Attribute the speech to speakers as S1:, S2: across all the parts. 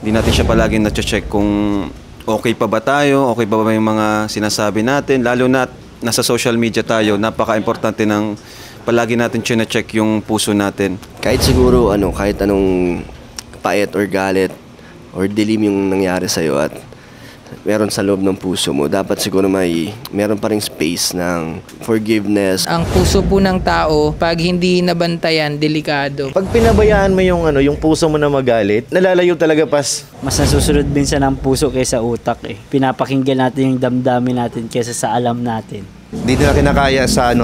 S1: Hindi natin siya palaging na-check kung okay pa ba tayo, okay pa ba yung mga sinasabi natin, lalo na nasa social media tayo, napaka-importante ng palagi natin chine-check yung puso natin.
S2: Kahit siguro kahit anong pait or galit or dilim yung nangyari sa'yo at meron sa loob ng puso mo, dapat siguro meron pa ring space ng forgiveness.
S3: Ang puso po ng tao, pag hindi nabantayan, delikado.
S4: Pag pinabayaan mo yung puso mo na magalit, nalalayo talaga pas.
S5: Mas nasusunod minsan ang puso kaysa utak eh. Pinapakinggan natin yung damdamin natin kaysa sa alam natin.
S6: Hindi nila kinakaya sa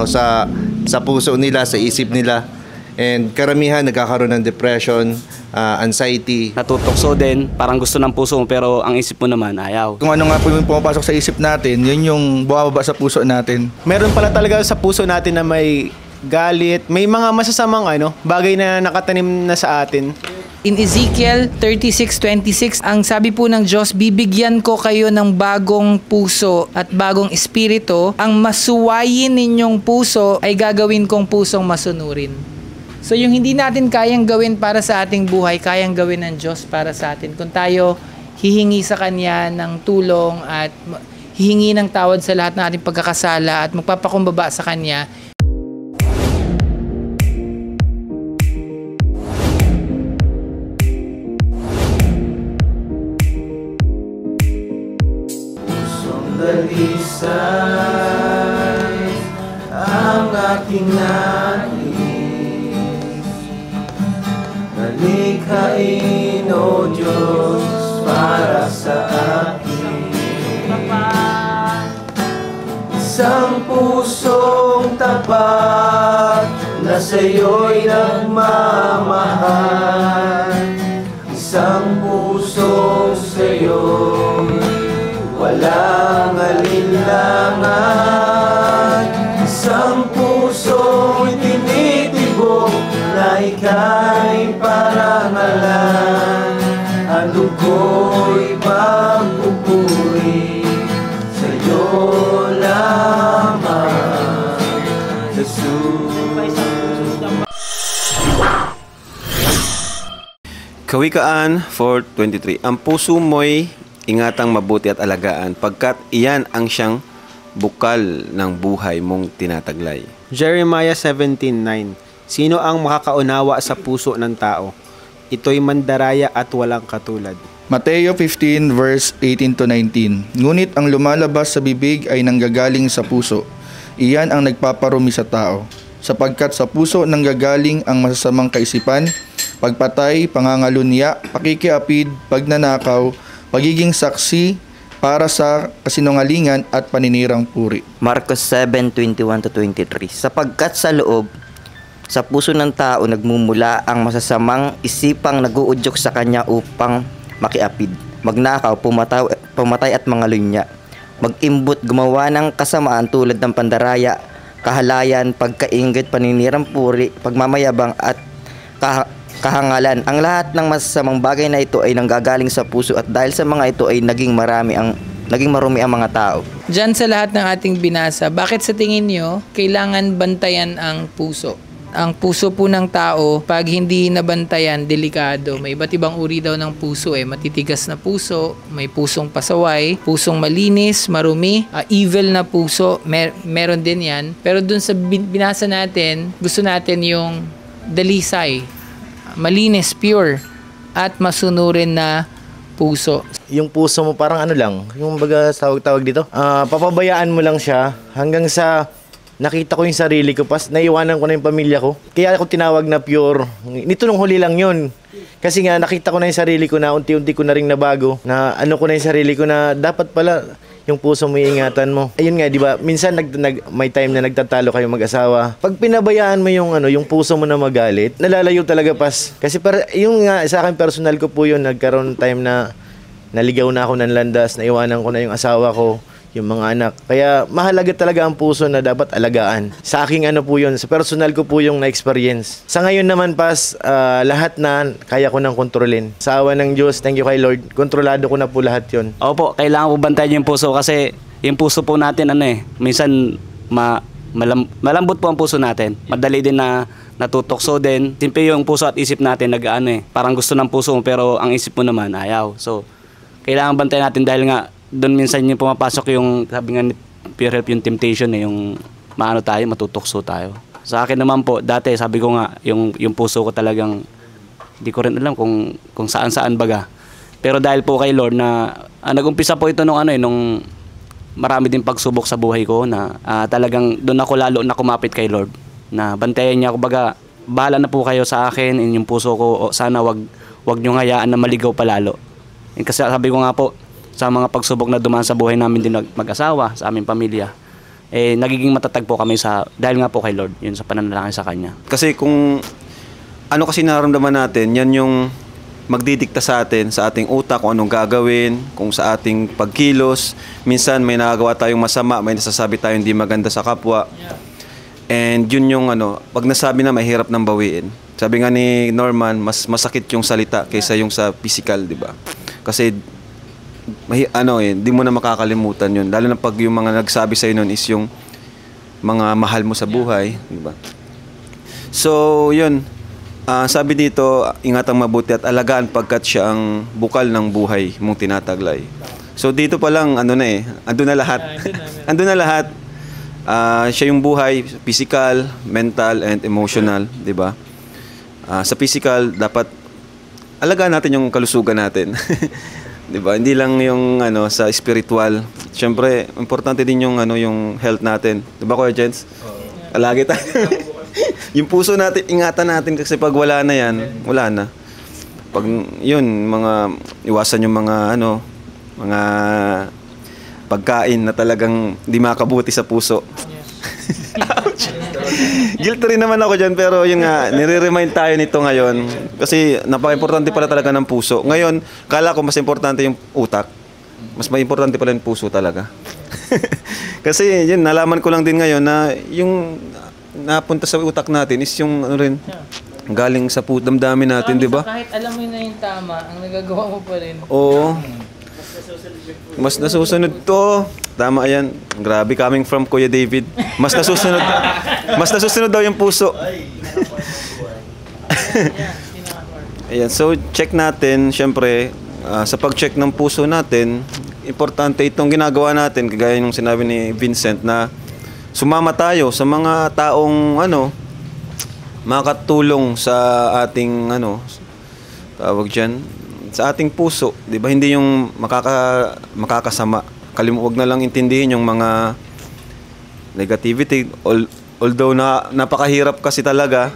S6: puso nila, sa isip nila. And karamihan nagkakaroon ng depression, anxiety.
S7: Natutokso din, parang gusto ng puso mo pero ang isip mo naman ayaw.
S6: Kung ano nga po yung pumapasok sa isip natin, yun yung bumababa sa puso natin.
S8: Meron pala talaga sa puso natin na may galit, may mga masasamang bagay na nakatanim na sa atin.
S3: In Ezekiel 36:26, ang sabi po ng Diyos, bibigyan ko kayo ng bagong puso at bagong espiritu. Ang masuwayin ninyong puso ay gagawin kong pusong masunurin. So yung hindi natin kayang gawin para sa ating buhay, kayang gawin ng Diyos para sa atin. Kung tayo hihingi sa Kanya ng tulong at hihingi ng tawad sa lahat ng ating pagkakasala at magpapakumbaba sa Kanya,
S1: Dalisay ang aking nais, nalikhain, O Diyos, para sa akin. Isang pusong tapat na sa'yo'y nagmamahal, isang pusong sa'yo'y walang alinlangan, isang pusong tinitibok na ika'y parangalan. Handog ko'y pagpupuri sa'yo lamang, Jesus. Kawikaan 4:23. Ang puso mo'y ingatang mabuti at alagaan, pagkat iyan ang siyang bukal ng buhay mong tinataglay.
S8: Jeremiah 17:9. Sino ang makakaunawa sa puso ng tao? Ito'y mandaraya at walang katulad.
S6: Mateo 15 verse 18 to 19. Ngunit ang lumalabas sa bibig ay nanggagaling sa puso. Iyan ang nagpaparumi sa tao. Sapagkat sa puso nanggagaling ang masasamang kaisipan, pagpatay, pangangalunya, pakikiapid, pagnanakaw, pagiging saksi para sa kasinungalingan at paninirang puri.
S9: Marcos 7:21-23. Sapagkat sa loob, sa puso ng tao nagmumula ang masasamang isipang naguudyok sa kanya upang makiapid, magnakaw, pumatay at mangalunya, mag-imbot, gumawa ng kasamaan tulad ng pandaraya, kahalayan, pagkainggit, paninirang puri, pagmamayabang at kahangalan. Ang lahat ng masasamang bagay na ito ay nanggagaling sa puso at dahil sa mga ito ay naging marumi ang mga tao.
S3: Diyan sa lahat ng ating binasa, bakit sa tingin nyo kailangan bantayan ang puso? Ang puso po ng tao, pag hindi nabantayan, delikado. May iba't ibang uri daw ng puso matitigas na puso, may pusong pasaway, pusong malinis, marumi, evil na puso, meron din yan. Pero dun sa binasa natin, gusto natin yung dalisay, malinis, pure, at masunurin na puso.
S4: Yung puso mo parang yung baga tawag dito, papabayaan mo lang siya hanggang sa nakita ko yung sarili ko, pas naiwanan ko na yung pamilya ko. Kaya ako tinawag na pure. Nito nung huli lang yun. Kasi nga nakita ko na yung sarili ko na unti-unti ko na ring nabago. Na ko na yung sarili ko na dapat pala yung puso mo iingatan mo. Ayun nga, di ba? Minsan may time na nagtatalo kayo mag-asawa. Pag pinabayaan mo yung puso mo na magalit, nalalayo talaga pas. Kasi yung nga, sa akin personal ko po yun, nagkaroon time na naligaw na ako ng landas, naiwanan ko na yung asawa ko, yung mga anak. Kaya mahalaga talaga ang puso na dapat alagaan. Sa aking po yun, sa personal ko po yung na-experience. Sa ngayon naman pas, lahat na kaya ko nang kontrolin. Sa awa ng Diyos, thank you kay Lord, kontrolado ko na po lahat yun.
S7: Opo, kailangan po bantayan yung puso kasi yung puso po natin minsan malambot po ang puso natin. Madali din na natutokso din. Simple yung puso at isip natin parang gusto ng puso mo pero ang isip mo naman ayaw. So, kailangan bantayan natin dahil nga doon minsan yung pumapasok yung sabi nga ni Pure Health yung temptation yung matutokso tayo. Sa akin naman po, dati sabi ko nga yung puso ko talagang hindi ko rin alam kung saan baga. Pero dahil po kay Lord na nag-umpisa po ito nung marami din pagsubok sa buhay ko na talagang doon ako lalo na kumapit kay Lord na bantayan niya ako baga bahala na po kayo sa akin yung puso ko o sana wag niyo hayaan na maligaw palalo. Kasi sabi ko nga po sa mga pagsubok na dumaan sa buhay namin din mag-asawa sa aming pamilya nagiging matatag po kami dahil nga po kay Lord yun sa pananalangin sa Kanya.
S1: Kasi kung ano kasi nararamdaman natin, yan yung magdidikta sa atin, sa ating utak, kung anong gagawin, kung sa ating pagkilos. Minsan may nagagawa tayong masama, may nasasabi tayong hindi maganda sa kapwa. And yun yung pag nasabi na mahirap nang bawiin. Sabi nga ni Norman, mas masakit yung salita kaysa yung sa physical, di ba? Kasi di mo na makakalimutan yun. Lalo na pag yung mga nagsabi sa'yo nun is yung mga mahal mo sa buhay, di ba? So, yun. Sabi dito, ingatang mabuti at alagaan pagkat siya ang bukal ng buhay mong tinataglay. So dito pa lang, andun na lahat. Andun na lahat. Siya yung buhay, physical, mental, and emotional, di ba? Sa physical, dapat alagaan natin yung kalusugan natin. Di ba? Hindi lang yung sa spiritual. Siyempre, importante din yung yung health natin. Di ba, Kuya Jens? Alagi tayo. Yung puso natin, ingatan natin kasi pag wala na yan, wala na. Pag yun, iwasan yung mga pagkain na talagang di makabuti sa puso. Guilty rin naman ako dyan, pero yun nga, nire-remind tayo nito ngayon. Kasi napaka-importante pala talaga ng puso. Ngayon, kala ko mas importante yung utak. Mas importante pala yung puso talaga. Kasi yun, nalaman ko lang din ngayon na yung napunta sa utak natin is yung galing sa damdamin natin, di ba?
S3: Kahit alam mo na yung tama, ang nagagawa mo pa rin.
S1: Oo. Mas nasusunod to. Tama yan. Grabe, coming from Kuya David. Mas nasusunod daw yung puso. Ayan, so check natin, syempre, sa pag-check ng puso natin, importante itong ginagawa natin, kagaya ng sinabi ni Vincent na sumama tayo sa mga taong makatulong sa ating tawag diyan sa ating puso, 'di ba? Hindi yung makakasama. Wag na lang intindihin yung mga negativity, although napakahirap kasi talaga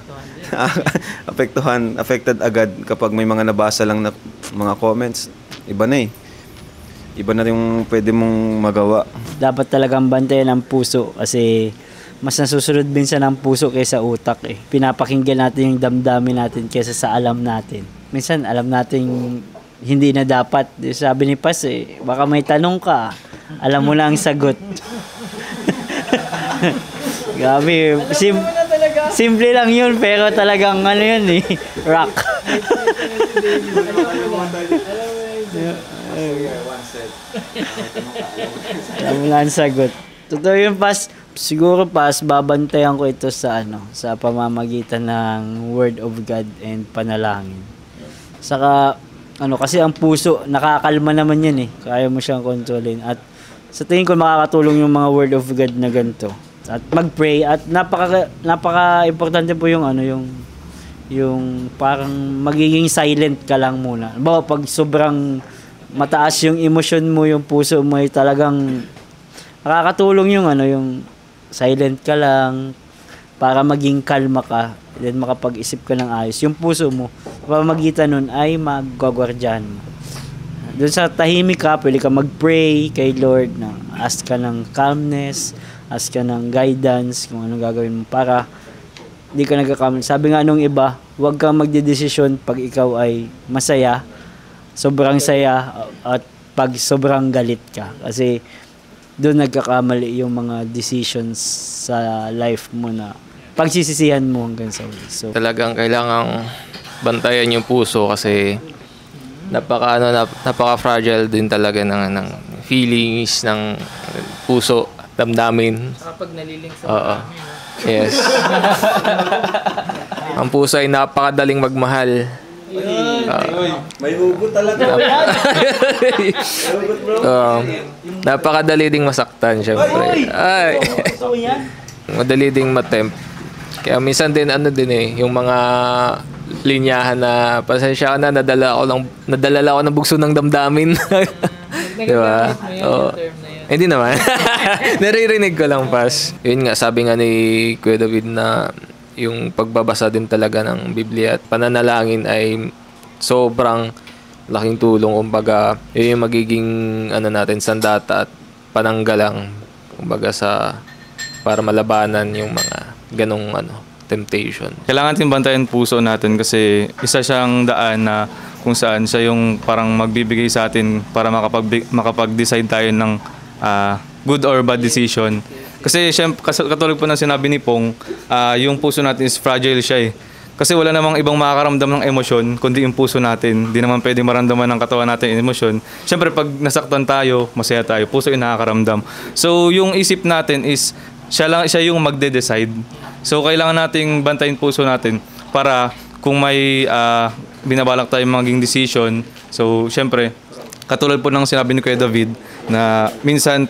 S1: affected agad kapag may mga nabasa lang na mga comments. Iba na yung pwede mong magawa.
S5: Dapat talagang bantayan ang puso kasi mas nasusunod minsan ang puso kaysa utak Pinapakinggan natin yung damdamin natin kaysa sa alam natin. Minsan alam natin hindi na dapat. Sabi ni Pas baka may tanong ka, alam mo na ang sagot. Grabe, simple lang yun pero talagang rock. Alam mo lang ang sagot. Totoo yun, Pas. Siguro, Pas, babantayan ko ito sa sa pamamagitan ng Word of God and panalangin. Saka, kasi ang puso, nakakalma naman yan Kaya mo siyang kontrolin. At sa tingin ko, makakatulong yung mga Word of God na ganito. At mag-pray. At napaka-importante po yung yung parang magiging silent ka lang muna. Pag sobrang mataas yung emosyon mo, yung puso mo ay talagang makakatulong yung yung silent ka lang para maging kalma ka, then makapag-isip ka ng ayos. Yung puso mo, pamamagitan nun ay magwagwardyahan mo. Doon sa tahimik ka, pwede ka mag-pray kay Lord na ask ka ng calmness, ask ka ng guidance kung anong gagawin mo para di ka nagkakamali. Sabi nga nung iba, huwag kang magdedesisyon pag ikaw ay masaya, sobrang saya, at pag sobrang galit ka. Kasi doon nagkakamali yung mga decisions sa life mo na pagsisisihan mo hanggang sa uli. So,
S10: talagang kailangang bantayan yung puso kasi napaka fragile din talaga ng feelings ng puso. damdamin.
S3: Kapag naliling sa
S10: Oo.
S3: marami, no?
S10: Yes. Ang puso ay napakadaling magmahal.
S1: May hugot talaga.
S10: Napakadali ding masaktan, syempre. Ay. Madali ding matempt. Kaya minsan din yung mga linyahan na pasensya ka na, nadala ako ng bugso ng damdamin. Di ba? Oo. Hindi naman. Naririnig ko lang pas. Yun nga, sabi nga ni Kuya David na yung pagbabasa din talaga ng Biblia at pananalangin ay sobrang laking tulong. Kumbaga, yun yung magiging natin, sandata at pananggalang. Kumbaga para malabanan yung mga ganong temptation.
S11: Kailangan din bantayan puso natin kasi isa siyang daan na kung saan siya yung parang magbibigay sa atin para makapag-decide tayo ng good or bad decision. Kasi syempre, katulad po ng sinabi ni Pong, yung puso natin is fragile siya eh. Kasi wala namang ibang makakaramdam ng emosyon kundi yung puso natin. Hindi naman pwede maramdaman ng katawan natin yung emosyon. Syempre pag nasaktan tayo, masaya tayo, puso yung nakakaramdam. So yung isip natin is siya yung magde-decide. So kailangan nating bantayin puso natin para kung may binabalak tayong maging decision. So syempre, katulad po ng sinabi ni Kuya David na minsan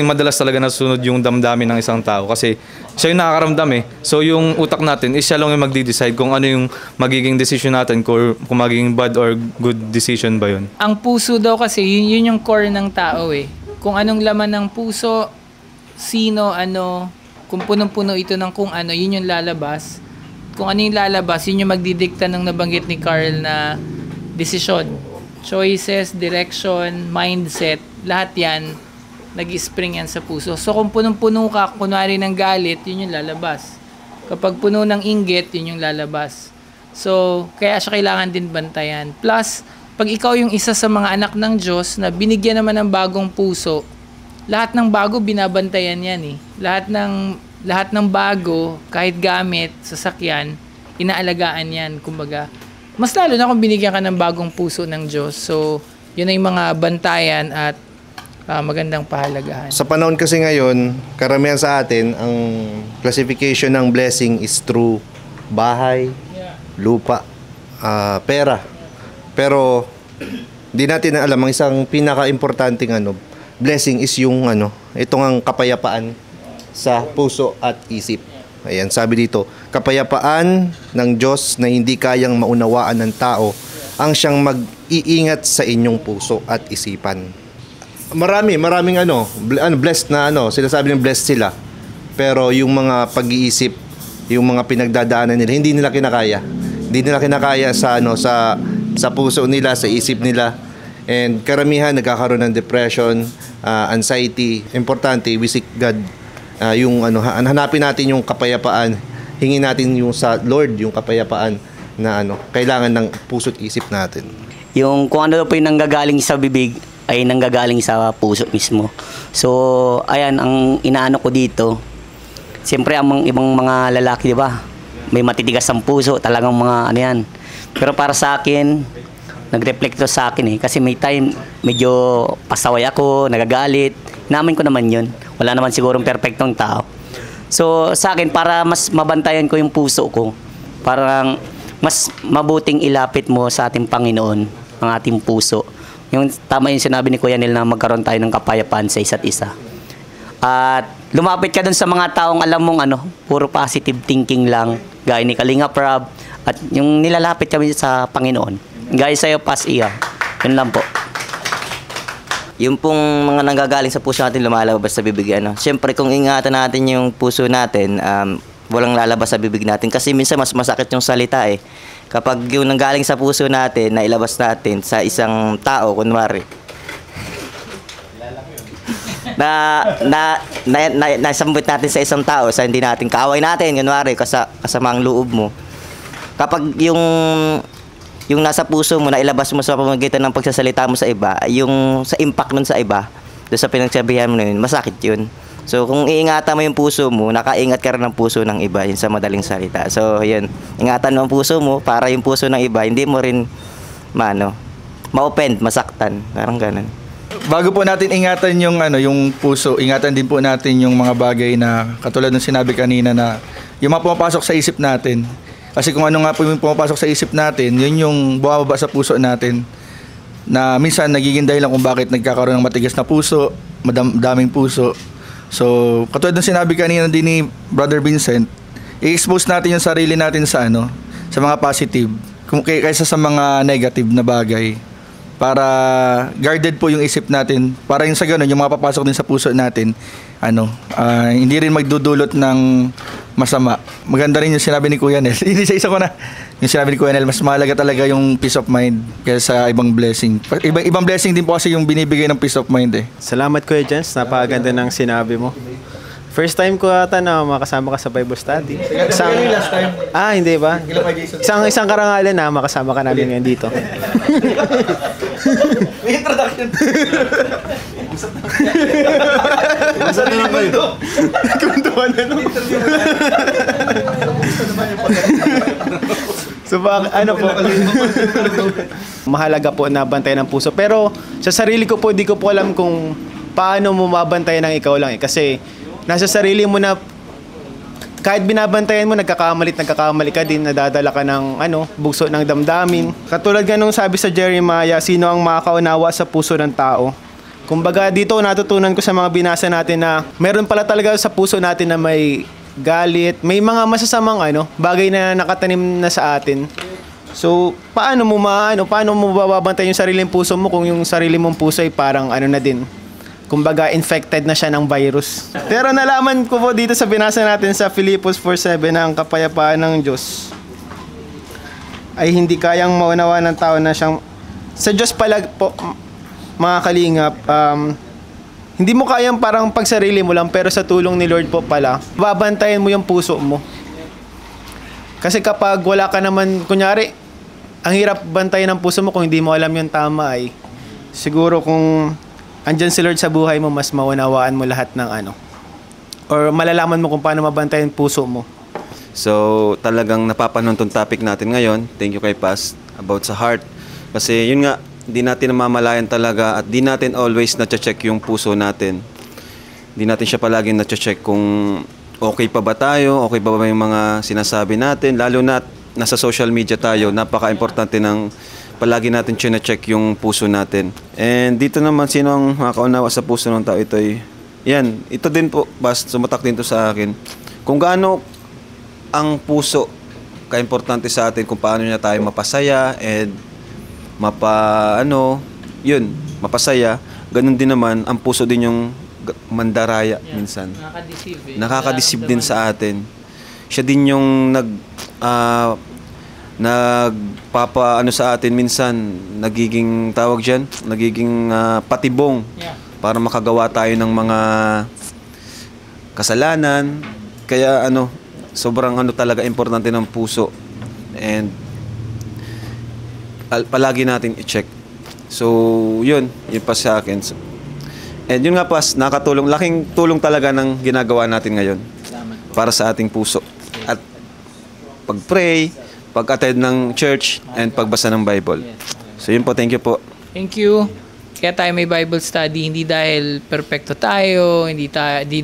S11: madalas talaga nasunod yung damdamin ng isang tao kasi siya yung nakakaramdam eh. So yung utak natin is siya lang yung magde-decide kung ano yung magiging decision natin, kung magiging bad or good decision ba yun.
S3: Ang puso daw kasi, yun yung core ng tao eh. Kung anong laman ng puso, sino, kung punong-puno ito ng kung ano, yun yung lalabas. Kung ano yung lalabas, yun yung magdidikta ng nabanggit ni Carl na desisyon. Choices, direction, mindset, lahat yan, nag-spring yan sa puso. So kung punong-puno ka, kunwari ng galit, yun yung lalabas. Kapag puno ng inggit, yun yung lalabas. So, kaya siya kailangan din bantayan. Plus, pag ikaw yung isa sa mga anak ng Diyos na binigyan naman ng bagong puso, lahat ng bago binabantayan yan eh. Lahat ng bago, kahit gamit, sasakyan, inaalagaan yan. Kumbaga, mas lalo na kung binigyan ka ng bagong puso ng Diyos. So, yun ay mga bantayan at magandang pahalagahan.
S4: Sa panahon kasi ngayon, karamihan sa atin, ang classification ng blessing is through bahay, lupa, pera. Pero, di natin alam, ang isang pinaka-importanting blessing is yung itong ang kapayapaan sa puso at isip. Ayan, sabi dito, kapayapaan ng Diyos na hindi kayang maunawaan ng tao ang siyang mag-iingat sa inyong puso at isipan. Maraming blessed na sinasabi ng blessed sila. Pero yung mga pag-iisip, yung mga pinagdadaanan nila, hindi nila kinakaya. Hindi nila kinakaya sa puso nila, sa isip nila. And karamihan nagkakaroon ng depression, anxiety. Importante, we seek God. Hanapin natin yung kapayapaan. Hingin natin yung sa Lord yung kapayapaan na kailangan ng puso't isip natin.
S12: Yung kung ano po yung nanggagaling sa bibig ay nanggagaling sa puso mismo. So, ayan ang inaano ko dito. Siyempre ang ibang mga lalaki, 'di ba? May matitigas ang puso, talagang mga yan. Pero para sa akin, nag-reflect sa akin kasi may time medyo pasaway ako, nagagalit. Namin ko naman 'yun. Wala naman sigurong perfectong tao. So sa akin, para mas mabantayan ko yung puso ko, parang mas mabuting ilapit mo sa ating Panginoon ang ating puso. Yung tama yung sinabi ni Kuya Neil na magkaroon tayo ng kapayapaan sa isa't isa. At lumapit ka dun sa mga taong alam mong puro positive thinking lang, gaya ni Kalinga Prab, at yung nilalapit kami sa Panginoon. Gaya sa'yo, Pas Iya. Yun lang po.
S9: Yung pong mga nanggagaling sa puso natin lumalabas sa bibig, Siyempre, kung ingatan natin yung puso natin, walang lalabas sa bibig natin. Kasi minsan mas masakit yung salita eh. Kapag yung nanggaling sa puso natin, nailabas natin sa isang tao, kunwari, nasambit natin sa isang tao, sa hindi natin kaaway natin, kunwari, kasamang loob mo. Kapag yung nasa puso mo, nailabas mo sa pamamagitan ng pagsasalita mo sa iba, yung sa impact nun sa iba, doon sa pinagsabihan mo na yun, masakit yun. So, kung iingatan mo yung puso mo, nakaingat ka rin ng puso ng iba, yun sa madaling salita. So, yun, ingatan mo ang puso mo para yung puso ng iba, hindi mo rin, ma-offend, masaktan. Parang ganun.
S6: bago po natin ingatan yung yung puso, ingatan din po natin yung mga bagay na katulad ng sinabi kanina na yung mga pumapasok sa isip natin. Kasi kung ano nga po yung pumapasok sa isip natin, yun yung bumababa sa puso natin. Na minsan nagiging dahilan kung bakit nagkakaroon ng matigas na puso, daming puso. So, katulad ng sinabi kanina din ni Brother Vincent, i-expose natin yung sarili natin sa sa mga positive kaysa sa mga negative na bagay. Para guarded po yung isip natin, para yung sa ganun, yung mga papasok din sa puso natin, hindi rin magdudulot ng masama. Maganda rin yung sinabi ni Kuya Nel. Isa ko na. Yung sinabi ni Kuya Nel, mas mahalaga talaga yung peace of mind kaysa ibang blessing. Ibang blessing din po kasi yung binibigay ng peace of mind eh.
S8: Salamat Kuya Jens, napakaganda ng sinabi mo. First time ko ata na makasama ka sa Bible study.
S6: Last time.
S8: Hindi ba? Isang karangalan na makasama ka namin ngayon dito.
S6: May introduction.
S8: Basta na lang kayo. Kuntuan na no. So po? Mahalaga po na bantayan ng puso. Pero sa sarili ko po, di ko po alam kung paano mo mabantayan ng ikaw lang eh. Kasi nasa sarili mo na kahit binabantayan mo, nagkakamali ka din, nadadala ka ng bugso ng damdamin. Katulad nga nung sabi sa Jeremiah, sino ang makakaunawa sa puso ng tao? Kumbaga dito natutunan ko sa mga binasa natin na meron pala talaga sa puso natin na may galit, may mga masasamang bagay na nakatanim na sa atin. So, paano mo babantayan yung sariling puso mo kung yung sarili mong puso ay parang na din? Kumbaga, infected na siya ng virus. Pero nalaman ko po dito sa binasa natin sa Philippos 4:7 na ang kapayapaan ng Diyos ay hindi kayang maunawa ng tao na siyang... Sa Diyos pala po, mga kalingap, hindi mo kayang parang pagsarili mo lang, pero sa tulong ni Lord po pala, babantayan mo yung puso mo. Kasi kapag wala ka naman, kunyari, ang hirap bantayan ng puso mo kung hindi mo alam yung tama ay siguro kung andyan si Lord sa buhay mo, mas maunawaan mo lahat ng or malalaman mo kung paano mabantayan puso mo.
S1: So, talagang napapanahon tong topic natin ngayon. Thank you kay Pas about sa heart. Kasi yun nga, di natin namamalayan talaga at di natin always na-check yung puso natin. Di natin siya palagi na-check kung okay pa ba tayo, okay pa ba yung mga sinasabi natin. Lalo na nasa social media tayo, napaka-importante ng palagi natin chine-check yung puso natin. And dito naman, sino ang makakaunawa sa puso ng tao? Ito din po, Bas, sumatak din to sa akin. Kung gaano ang puso ka-importante sa atin, kung paano niya tayo mapasaya and mapasaya, ganun din naman, ang puso din yung mandaraya minsan. Nakaka-deceive din sa atin. Siya din yung nagpapa sa atin minsan, nagiging patibong para makagawa tayo ng mga kasalanan. Kaya sobrang talaga importante ng puso and palagi natin i-check. So yun pa sa akin. And yun nga, Pas, nakatulong, laking tulong talaga ng ginagawa natin ngayon para sa ating puso. At pag-pray, pag-attend ng church, and pagbasa ng Bible. So yun po, thank you po.
S3: Thank you. Kaya tayo may Bible study, hindi dahil perfecto tayo, hindi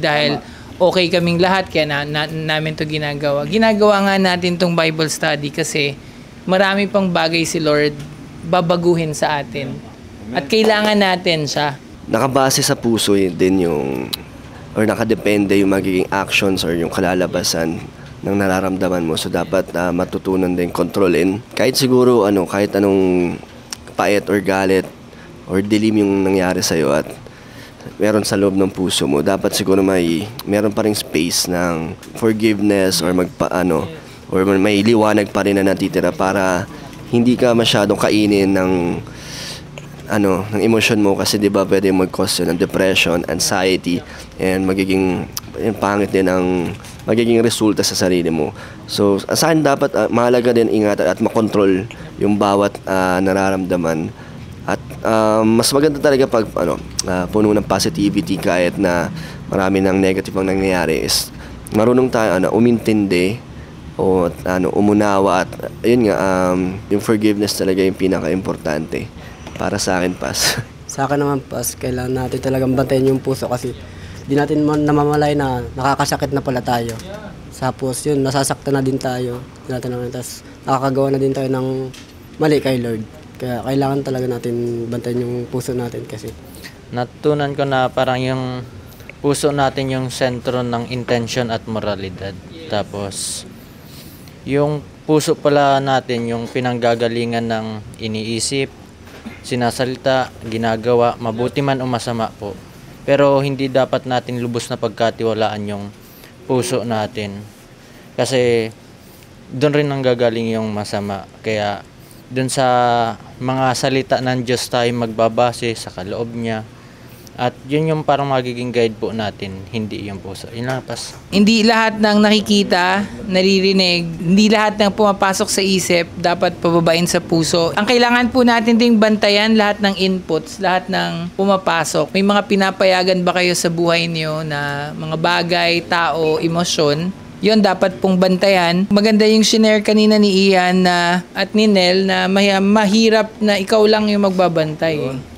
S3: dahil okay kaming lahat, kaya namin to ginagawa. Ginagawa nga natin tong Bible study kasi marami pang bagay si Lord babaguhin sa atin. At kailangan natin siya.
S2: Nakabase sa puso din or nakadepende yung magiging actions or yung kalalabasan ng nararamdaman mo. So dapat matutunan din kontrolin. Kahit siguro kahit anong pait or galit or dilim yung nangyari sa'yo at meron sa loob ng puso mo, dapat siguro meron pa ring space ng forgiveness or or may liwanag pa rin na natitira para hindi ka masyadong kainin ng emosyon mo, kasi 'di ba pwede mag-cause ng depression, anxiety, and magiging pangit din ang magiging resulta sa sarili mo. So sa akin dapat mahalaga din ingatan at makontrol yung bawat nararamdaman. At mas maganda talaga pag puno ng positivity kahit na marami ng negative ang nangyayari, is marunong tayo umintindi o umunawa, at ayun nga, yung forgiveness talaga yung pinaka-importante para sa akin, Pas.
S13: Sa akin naman pas, kailangan natin talagang bantayan yung puso kasi di natin namamalay na nakakasakit na pala tayo. Tapos yun, nasasaktan na din tayo. Tapos nakakagawa na din tayo ng mali kay Lord. Kaya kailangan talaga natin bantayan yung puso natin kasi
S5: natutunan ko na parang yung puso natin yung sentro ng intention at moralidad. Tapos yung puso pala natin yung pinanggagalingan ng iniisip, sinasalita, ginagawa, mabuti man o masama po. Pero hindi dapat natin lubos na pagkatiwalaan yung puso natin. Kasi doon rin nanggagaling yung masama. Kaya doon sa mga salita ng Diyos tayo magbabase sa kaloob niya. At yun yung parang magiging guide po natin, hindi yung puso. Yun lang, pas.
S3: Hindi lahat ng nakikita, naririnig, hindi lahat ng pumapasok sa isip dapat pababain sa puso. Ang kailangan po natin ding bantayan lahat ng inputs, lahat ng pumapasok. May mga pinapayagan ba kayo sa buhay niyo na mga bagay, tao, emosyon? Yun dapat pong bantayan. Maganda yung shinare kanina ni Ian at ni Nel na mahirap na ikaw lang yung magbabantay.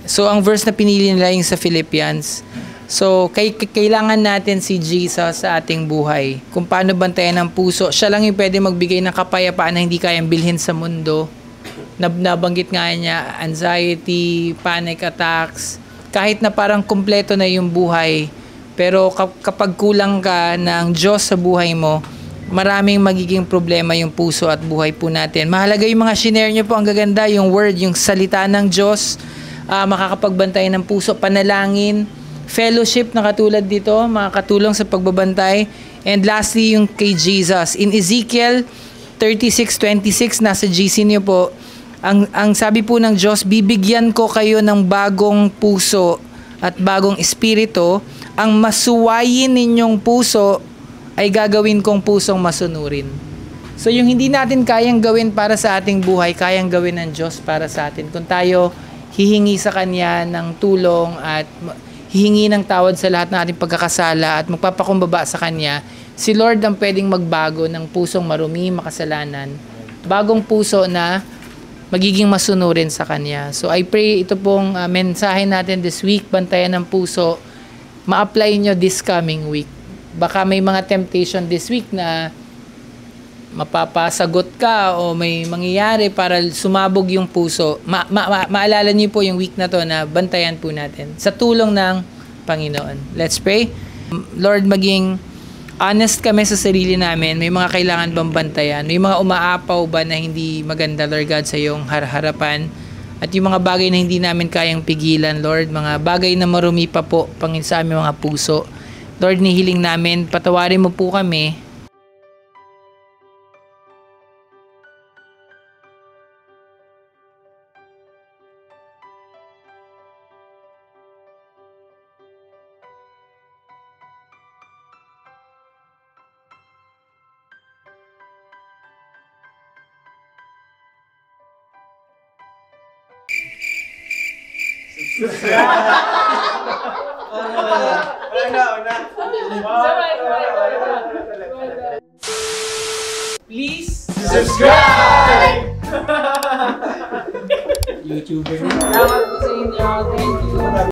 S3: So, ang verse na pinili nila yung sa Philippians. So, kailangan natin si Jesus sa ating buhay. Kung paano bantayan ang puso. Siya lang yung pwede magbigay ng kapayapaan na hindi kayang bilhin sa mundo. Nabanggit nga niya, anxiety, panic attacks. Kahit na parang kumpleto na yung buhay. Pero kapag kulang ka ng Diyos sa buhay mo, maraming magiging problema yung puso at buhay po natin. Mahalaga yung mga shinare nyo po. Ang gaganda, yung word, yung salita ng Diyos. Makakapagbantay ng puso, panalangin, fellowship na katulad dito, makakatulong sa pagbabantay. And lastly, yung kay Jesus. In Ezekiel 36:26, nasa GC niyo po, ang sabi po ng Diyos, bibigyan ko kayo ng bagong puso at bagong espiritu. Ang masuwayin ninyong puso ay gagawin kong pusong masunurin. So yung hindi natin kayang gawin para sa ating buhay, kayang gawin ng Diyos para sa atin. Kung tayo hihingi sa Kanya ng tulong at hihingi ng tawad sa lahat ng ating pagkakasala at magpapakumbaba sa Kanya, si Lord ang pwedeng magbago ng pusong marumi, makasalanan. Bagong puso na magiging masunurin sa Kanya. So I pray ito pong mensahe natin this week, bantayan ng puso, ma-apply nyo this coming week. Baka may mga temptation this week na mapapasagot ka o may mangyayari para sumabog yung puso. Maalala niyo po yung week na to na bantayan po natin sa tulong ng Panginoon. Let's pray. Lord, maging honest kami sa sarili namin. May mga kailangan bang bantayan? May mga umaapaw ba na hindi maganda, Lord God, sa iyong harapan? At yung mga bagay na hindi namin kayang pigilan, Lord, mga bagay na marumi pa po, Panginoon, sa aming mga puso. Lord, nihiling namin, patawarin mo po kami. Please subscribe! YouTuber. Salamat po sa inyo. Thank you.